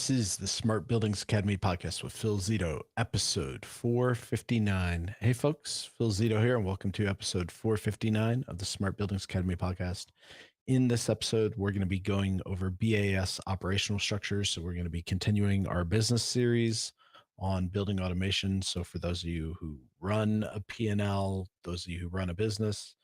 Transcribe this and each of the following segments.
This is the Smart Buildings Academy podcast with Phil Zito, episode 459. Hey, folks, Phil Zito here, and welcome to episode 459 of the Smart Buildings Academy podcast. In this episode, we're going to be going over BAS Operational Structures. So, we're going to be continuing our business series on building automation. So, for those of you who run a P&L, those of you who run a business,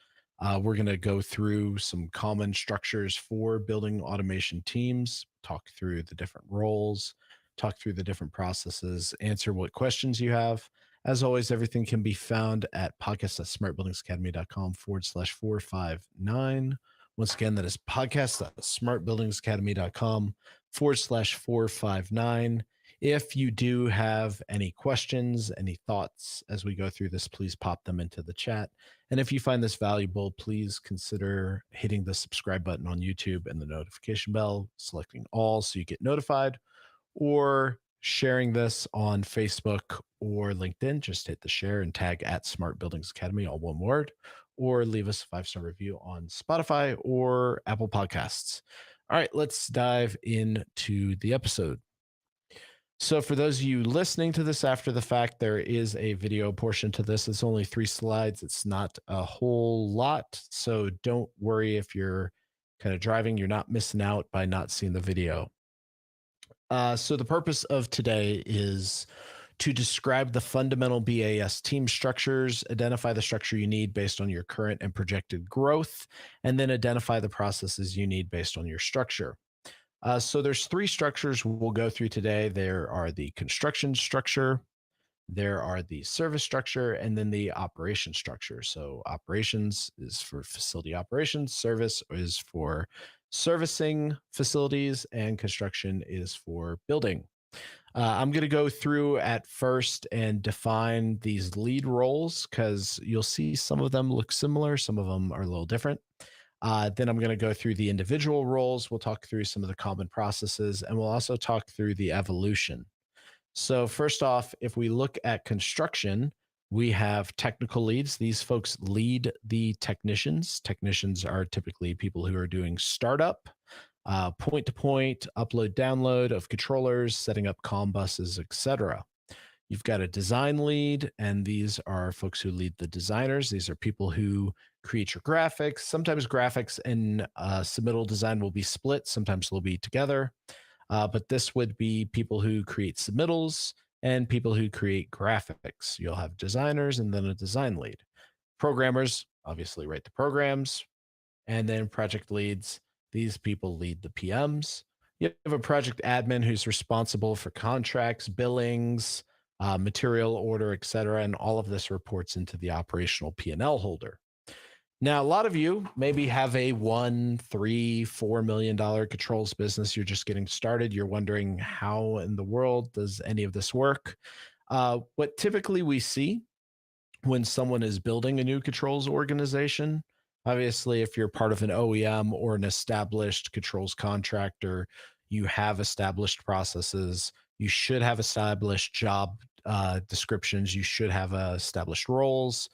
we're going to go through some common structures for building automation teams, talk through the different roles, talk through the different processes, answer what questions you have. As always, everything can be found at podcast.smartbuildingsacademy.com/459. Once again, that is podcast.smartbuildingsacademy.com/459. If you do have any questions, any thoughts as we go through this, please pop them into the chat. And if you find this valuable, please consider hitting the subscribe button on YouTube and the notification bell, selecting all so you get notified, or sharing this on Facebook or LinkedIn. Just hit the share and tag at Smart Buildings Academy, all one word, or leave us a 5-star review on Spotify or Apple Podcasts. All right, let's dive into the episode. So for those of you listening to this after the fact, there is a video portion to this. It's only 3 slides. It's not a whole lot. So don't worry if you're kind of driving, you're not missing out by not seeing the video. So the purpose of today is to describe the fundamental BAS team structures, identify the structure you need based on your current and projected growth, and then identify the processes you need based on your structure. So there's 3 structures we'll go through today. There are the construction structure, there are the service structure, and then the operation structure. So operations is for facility operations, service is for servicing facilities, and construction is for building. I'm going to go through at first and define these lead roles because you'll see some of them look similar, some of them are a little different. Then I'm going to go through the individual roles. We'll talk through some of the common processes, and we'll also talk through the evolution. So first off, if we look at construction, we have technical leads. These folks lead the technicians. Technicians are typically people who are doing startup, point-to-point, upload, download of controllers, setting up comm buses, etc. You've got a design lead, and these are folks who lead the designers. These are people who create your graphics. Sometimes graphics and submittal design will be split. Sometimes they'll be together. But this would be people who create submittals and people who create graphics. You'll have designers and then a design lead. Programmers obviously write the programs, and then project leads. These people lead the PMs. You have a project admin who's responsible for contracts, billings, material order, et cetera. And all of this reports into the operational P&L holder. Now, a lot of you maybe have a $1, $3, $4 million controls business. You're just getting started. You're wondering how in the world does any of this work? What typically we see when someone is building a new controls organization, obviously, if you're part of an OEM or an established controls contractor, you have established processes. You should have established job descriptions. You should have established roles.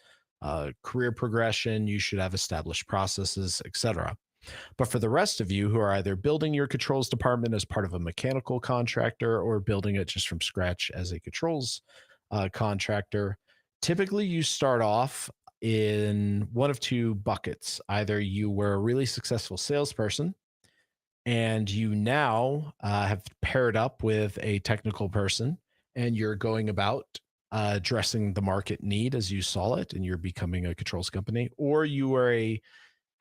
Career progression, you should have established processes, etc. But for the rest of you who are either building your controls department as part of a mechanical contractor or building it just from scratch as a controls contractor, typically you start off in one of 2 buckets. Either you were a really successful salesperson and you now have paired up with a technical person and you're going about addressing the market need as you saw it, and you're becoming a controls company, or you are a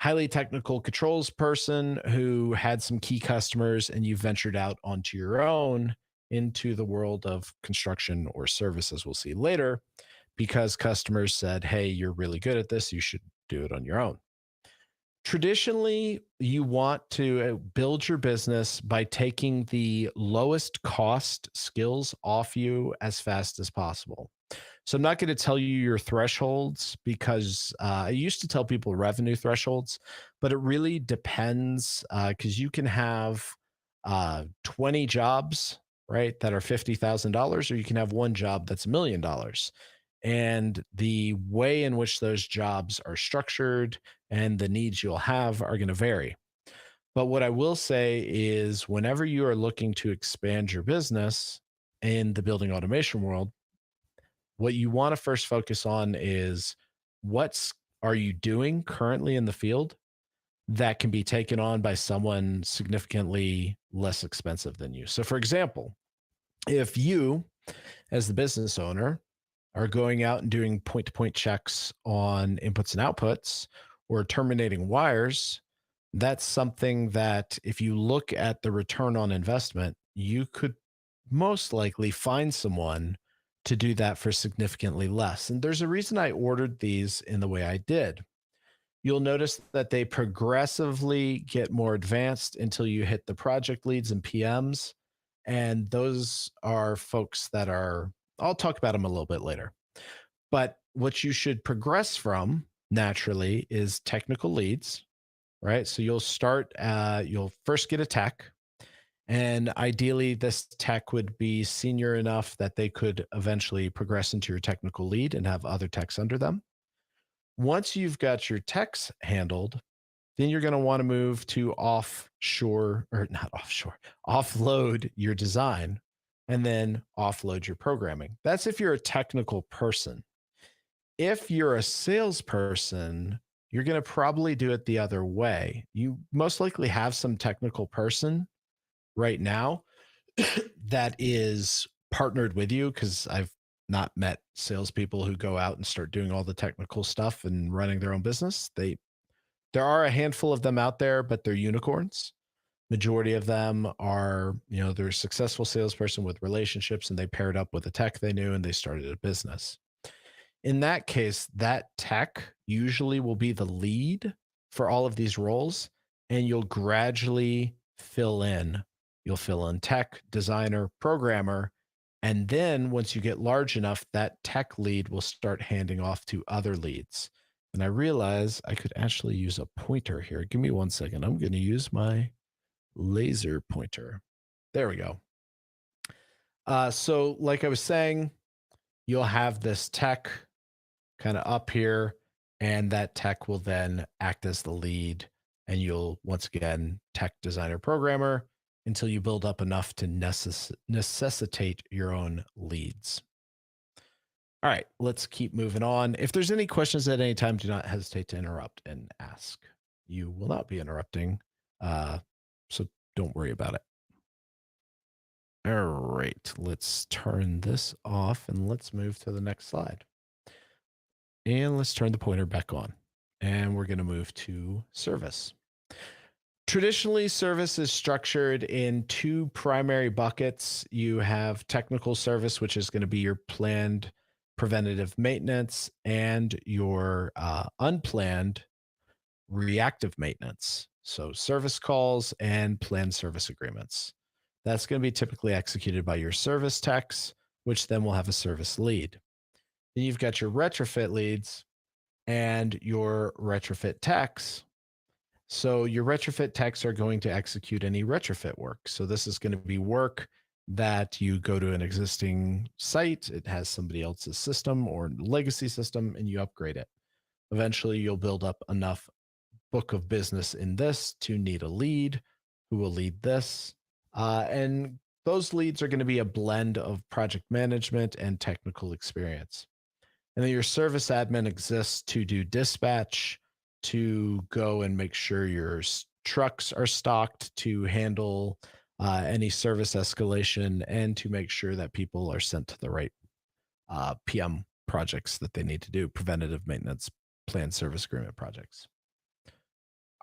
highly technical controls person who had some key customers and you ventured out onto your own into the world of construction or service, as we'll see later, because customers said, hey, you're really good at this, you should do it on your own. Traditionally, you want to build your business by taking the lowest cost skills off you as fast as possible. So I'm not going to tell you your thresholds because I used to tell people revenue thresholds, but it really depends because you can have 20 jobs, right, that are $50,000, or you can have one job that's $1 million. And the way in which those jobs are structured and the needs you'll have are going to vary. But what I will say is, whenever you are looking to expand your business in the building automation world, what you want to first focus on is what's are you doing currently in the field that can be taken on by someone significantly less expensive than you. So for example, if you as the business owner are going out and doing point to point checks on inputs and outputs or terminating wires, that's something that if you look at the return on investment, you could most likely find someone to do that for significantly less. And there's a reason I ordered these in the way I did. You'll notice that they progressively get more advanced until you hit the project leads and PMs. And those are folks that are, I'll talk about them a little bit later. But what you should progress from naturally is technical leads, right? So you'll first get a tech. And ideally, this tech would be senior enough that they could eventually progress into your technical lead and have other techs under them. Once you've got your techs handled, then you're going to want to move to offshore or not offshore, offload your design and then offload your programming. That's if you're a technical person. If you're a salesperson, you're going to probably do it the other way. You most likely have some technical person right now that is partnered with you because I've not met salespeople who go out and start doing all the technical stuff and running their own business. There are a handful of them out there, but they're unicorns. Majority of them are, they're a successful salesperson with relationships and they paired up with a tech they knew and they started a business. In that case, that tech usually will be the lead for all of these roles, and you'll gradually fill in. You'll fill in tech, designer, programmer, and then once you get large enough, that tech lead will start handing off to other leads. And I realize I could actually use a pointer here. Give me 1 second. I'm going to use my laser pointer. There we go. So, like I was saying, you'll have this tech kind of up here, and that tech will then act as the lead. And you'll once again tech designer programmer until you build up enough to necessitate your own leads. All right, let's keep moving on. If there's any questions at any time, do not hesitate to interrupt and ask. You will not be interrupting, so don't worry about it. All right, let's turn this off and let's move to the next slide. And let's turn the pointer back on. And we're going to move to service. Traditionally, service is structured in two primary buckets. You have technical service, which is going to be your planned preventative maintenance, and your unplanned reactive maintenance. So service calls and planned service agreements. That's going to be typically executed by your service techs, which then will have a service lead. Then you've got your retrofit leads and your retrofit techs. So your retrofit techs are going to execute any retrofit work. So this is going to be work that you go to an existing site, it has somebody else's system or legacy system, and you upgrade it. Eventually, you'll build up enough book of business in this to need a lead who will lead this. And those leads are going to be a blend of project management and technical experience. And then your service admin exists to do dispatch, to go and make sure your trucks are stocked to handle any service escalation, and to make sure that people are sent to the right PM projects that they need to do, preventative maintenance, planned service agreement projects.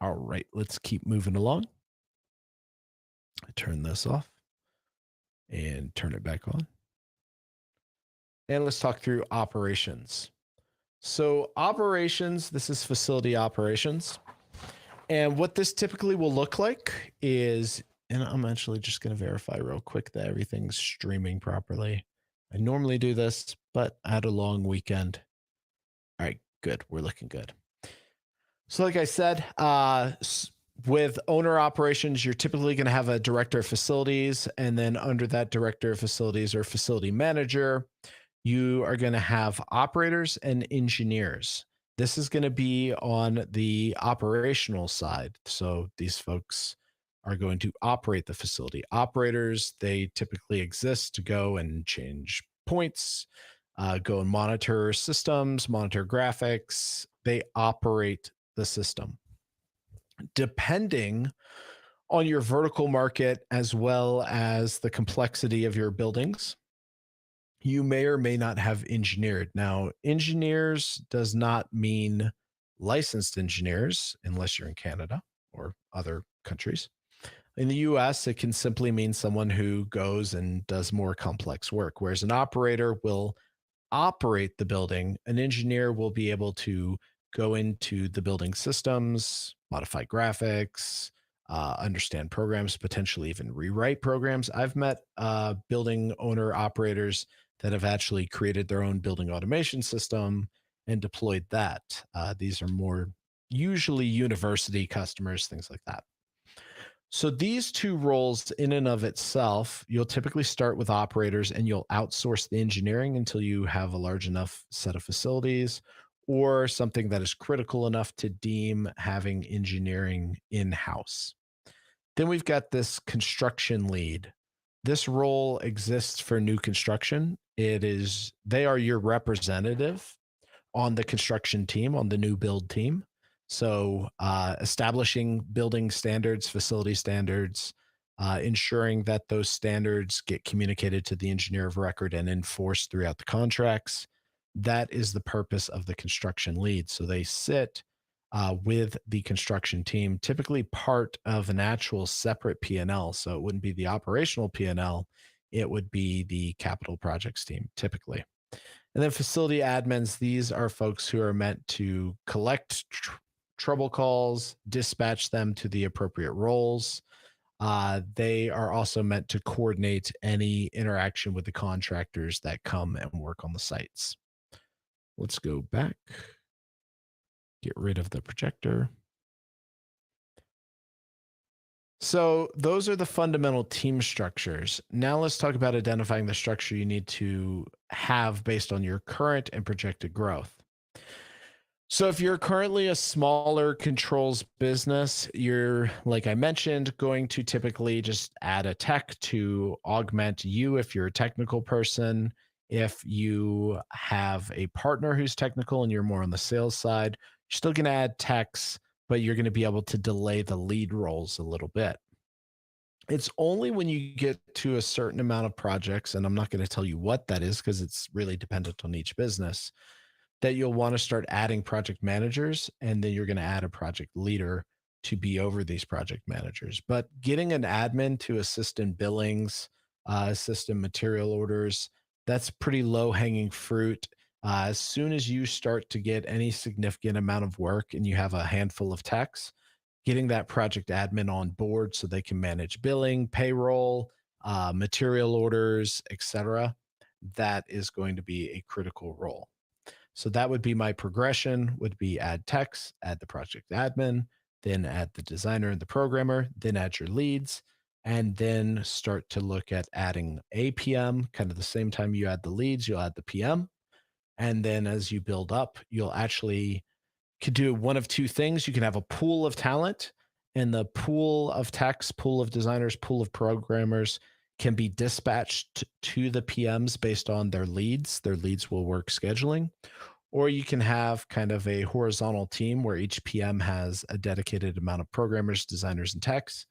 All right, let's keep moving along. I turn this off and turn it back on. And let's talk through operations. So operations, this is facility operations. And what this typically will look like is, and I'm actually just going to verify real quick that everything's streaming properly. I normally do this, but I had a long weekend. All right, good. We're looking good. So like I said, with owner operations, you're typically going to have a director of facilities, and then under that director of facilities or facility manager, you are going to have operators and engineers. This is going to be on the operational side. So these folks are going to operate the facility. Operators, they typically exist to go and change points, go and monitor systems, monitor graphics. They operate the system. Depending on your vertical market as well as the complexity of your buildings, you may or may not have engineered. Now, engineers does not mean licensed engineers unless you're in Canada or other countries. In the US, it can simply mean someone who goes and does more complex work, whereas an operator will operate the building. An engineer will be able to go into the building systems, modify graphics, understand programs, potentially even rewrite programs. I've met building owner operators that have actually created their own building automation system and deployed that. These are more usually university customers, things like that. So these two roles in and of itself, you'll typically start with operators and you'll outsource the engineering until you have a large enough set of facilities or something that is critical enough to deem having engineering in-house. Then we've got this construction lead. This role exists for new construction. They are your representative on the construction team, on the new build team. So, establishing building standards, facility standards, ensuring that those standards get communicated to the engineer of record and enforced throughout the contracts. That is the purpose of the construction lead. So they sit with the construction team, typically part of an actual separate P&L. So it wouldn't be the operational P&L, it would be the capital projects team, typically. And then facility admins, these are folks who are meant to collect trouble calls, dispatch them to the appropriate roles. They are also meant to coordinate any interaction with the contractors that come and work on the sites. Let's go back, get rid of the projector. So those are the fundamental team structures. Now let's talk about identifying the structure you need to have based on your current and projected growth. So if you're currently a smaller controls business, you're, like I mentioned, going to typically just add a tech to augment you if you're a technical person. If you have a partner who's technical and you're more on the sales side, you're still going to add techs, but you're going to be able to delay the lead roles a little bit. It's only when you get to a certain amount of projects, and I'm not going to tell you what that is because it's really dependent on each business, that you'll want to start adding project managers, and then you're going to add a project leader to be over these project managers. But getting an admin to assist in billings, assist in material orders, that's pretty low hanging fruit. As soon as you start to get any significant amount of work and you have a handful of techs, getting that project admin on board so they can manage billing, payroll, material orders, etc., that is going to be a critical role. So that would be my progression, would be add techs, add the project admin, then add the designer and the programmer, then add your leads, and then start to look at adding a PM. Kind of the same time you add the leads, you'll add the PM. And then as you build up, you'll actually could do one of two things. You can have a pool of talent, and the pool of techs, pool of designers, pool of programmers can be dispatched to the PMs based on their leads. Their leads will work scheduling. Or you can have kind of a horizontal team where each PM has a dedicated amount of programmers, designers, and techs.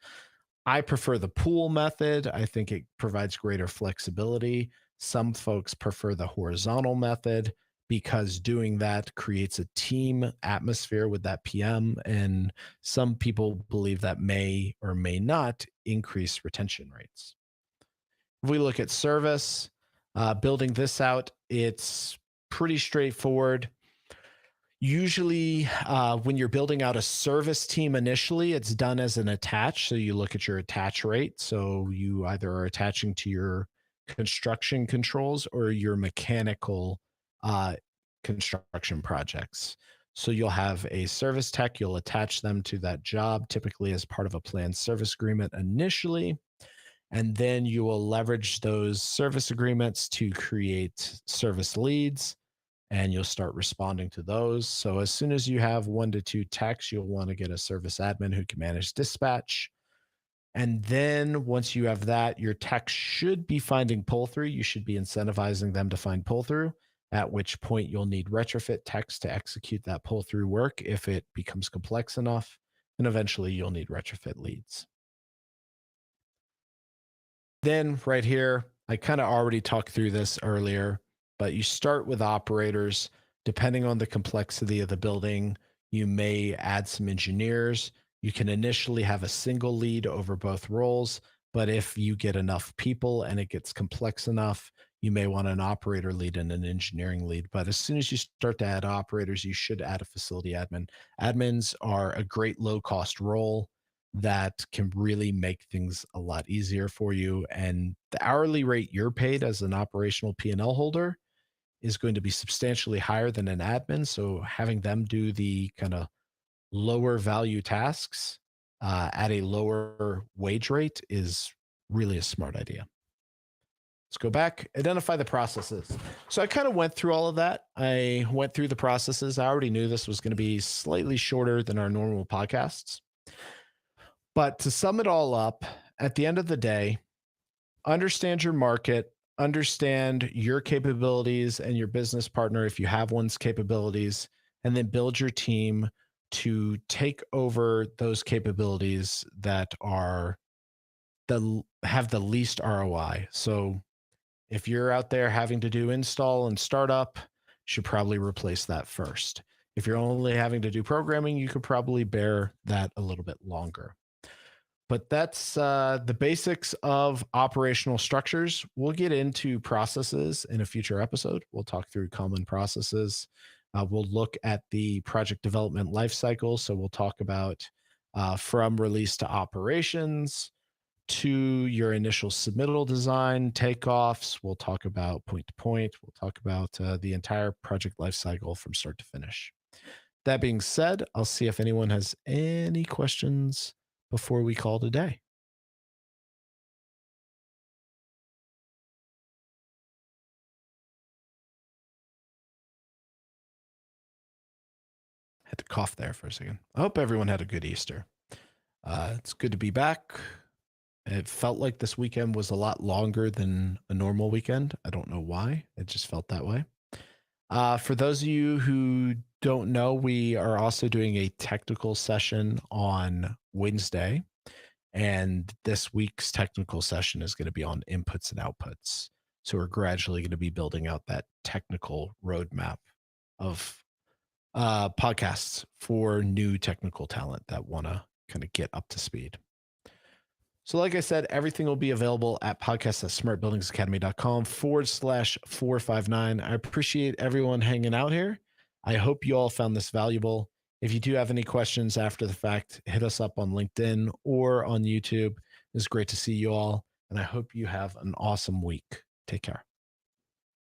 I prefer the pool method. I think it provides greater flexibility. Some folks prefer the horizontal method because doing that creates a team atmosphere with that PM. And some people believe that may or may not increase retention rates. If we look at service, building this out, it's pretty straightforward. Usually, when you're building out a service team initially, it's done as an attach. So you look at your attach rate. So you either are attaching to your construction controls or your mechanical uh, construction projects. So you'll have a service tech, you'll attach them to that job, typically as part of a planned service agreement initially. And then you will leverage those service agreements to create service leads and you'll start responding to those. So as soon as you have 1 to 2 techs, you'll want to get a service admin who can manage dispatch. And then once you have that, your tech should be finding pull through. You should be incentivizing them to find pull through, at which point you'll need retrofit techs to execute that pull through work if it becomes complex enough. And eventually you'll need retrofit leads. Then right here, I kind of already talked through this earlier, but you start with operators. Depending on the complexity of the building, you may add some engineers. You can initially have a single lead over both roles, but if you get enough people and it gets complex enough, you may want an operator lead and an engineering lead. But as soon as you start to add operators, you should add a facility admin. Admins are a great low cost role that can really make things a lot easier for you. And the hourly rate you're paid as an operational P&L holder is going to be substantially higher than an admin. So having them do the kind of lower value tasks at a lower wage rate is really a smart idea. Let's go back, identify the processes. So I kind of went through all of that. I went through the processes. I already knew this was going to be slightly shorter than our normal podcasts. But to sum it all up, at the end of the day, understand your market, understand your capabilities and your business partner, if you have one's capabilities, and then build your team to take over those capabilities that are have the least ROI. So if you're out there having to do install and startup, you should probably replace that first. If you're only having to do programming, you could probably bear that a little bit longer. But that's the basics of operational structures. We'll get into processes in a future episode. We'll talk through common processes. We'll look at the project development lifecycle. So we'll talk about from release to operations to your initial submittal design, takeoffs. We'll talk about point to point. We'll talk about the entire project lifecycle from start to finish. That being said, I'll see if anyone has any questions before we call today. Had to cough there for a second. I hope everyone had a good Easter. It's good to be back. It felt like this weekend was a lot longer than a normal weekend. I don't know why. It just felt that way. For those of you who don't know, we are also doing a technical session on Wednesday. And this week's technical session is going to be on inputs and outputs. So we're gradually going to be building out that technical roadmap of podcasts for new technical talent that want to kind of get up to speed. So like I said, everything will be available at podcast@smartbuildingsacademy.com/459. I appreciate everyone hanging out here. I hope you all found this valuable. If you do have any questions after the fact, hit us up on LinkedIn or on YouTube. It's great to see you all, and I hope you have an awesome week. Take care.